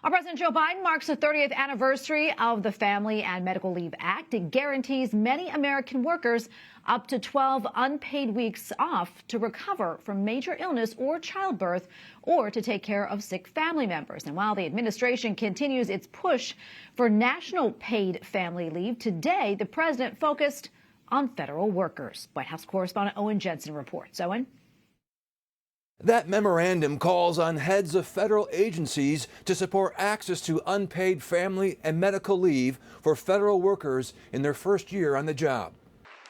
Our President Joe Biden marks the 30th anniversary of the Family and Medical Leave Act. It guarantees many American workers up to 12 unpaid weeks off to recover from major illness or childbirth or to take care of sick family members. And while the administration continues its push for national paid family leave, today the president focused on federal workers. White House Correspondent Owen Jensen reports. Owen? That memorandum calls on heads of federal agencies to support access to unpaid family and medical leave for federal workers in their first year on the job.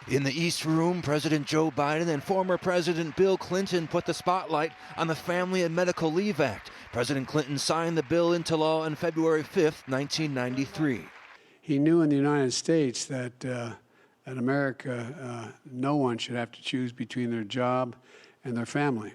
In the East Room, President Joe Biden and former President Bill Clinton put the spotlight on the Family and Medical Leave Act. President Clinton signed the bill into law on February 5th, 1993. He knew in the United States that in America, no one should have to choose between their job and their family.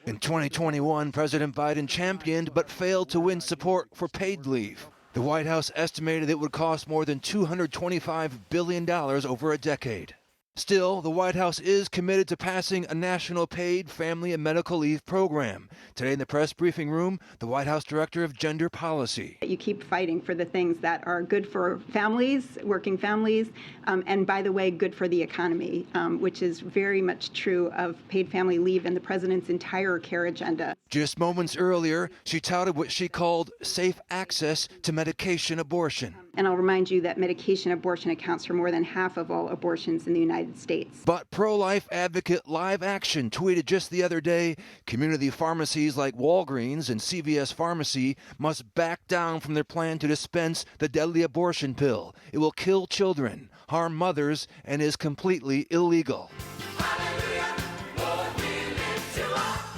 In 2021, President Biden championed but failed to win support for paid leave. The White House estimated it would cost more than $225 billion over a decade. Still, the White House is committed to passing a national paid family and medical leave program. Today in the press briefing room, the White House Director of Gender Policy. You keep fighting for the things that are good for families, working families, and by the way, good for the economy, which is very much true of paid family leave and the president's entire care agenda. Just moments earlier, she touted what she called safe access to medication abortion. And I'll remind you that medication abortion accounts for more than half of all abortions in the United States. But pro-life advocate Live Action tweeted just the other day, community pharmacies like Walgreens and CVS Pharmacy must back down from their plan to dispense the deadly abortion pill. It will kill children, harm mothers, and is completely illegal.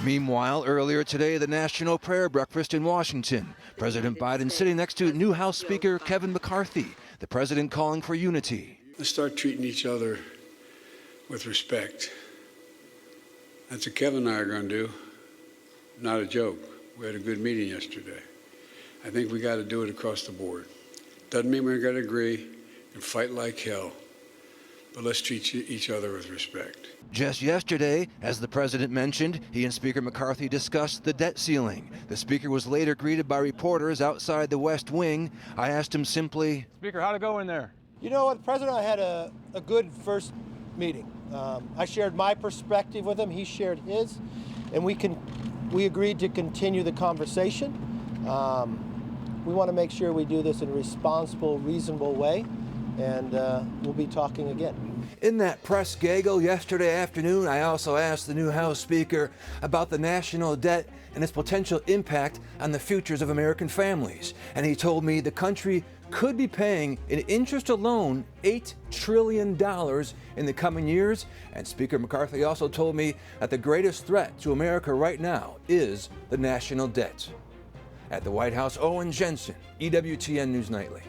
Meanwhile, earlier today, the National Prayer Breakfast in Washington. President Biden sitting next to new House Speaker Kevin McCarthy, the president calling for unity. Let's start treating each other with respect. That's what Kevin and I are going to do. Not a joke. We had a good meeting yesterday. I think we got to do it across the board. Doesn't mean we're going to agree and fight like hell, but let's treat each other with respect. Just yesterday, as the president mentioned, he and Speaker McCarthy discussed the debt ceiling. The speaker was later greeted by reporters outside the West Wing. I asked him simply, Speaker, how'd it go in there? You know what, the president and I had a good first meeting. I shared my perspective with him, he shared his, and we agreed to continue the conversation. We want to make sure we do this in a responsible, reasonable way, and we'll be talking again. In that press gaggle yesterday afternoon, I also asked the new House Speaker about the national debt and its potential impact on the futures of American families. And he told me the country could be paying in interest alone $8 trillion in the coming years. And Speaker McCarthy also told me that the greatest threat to America right now is the national debt. At the White House, Owen Jensen, EWTN News Nightly.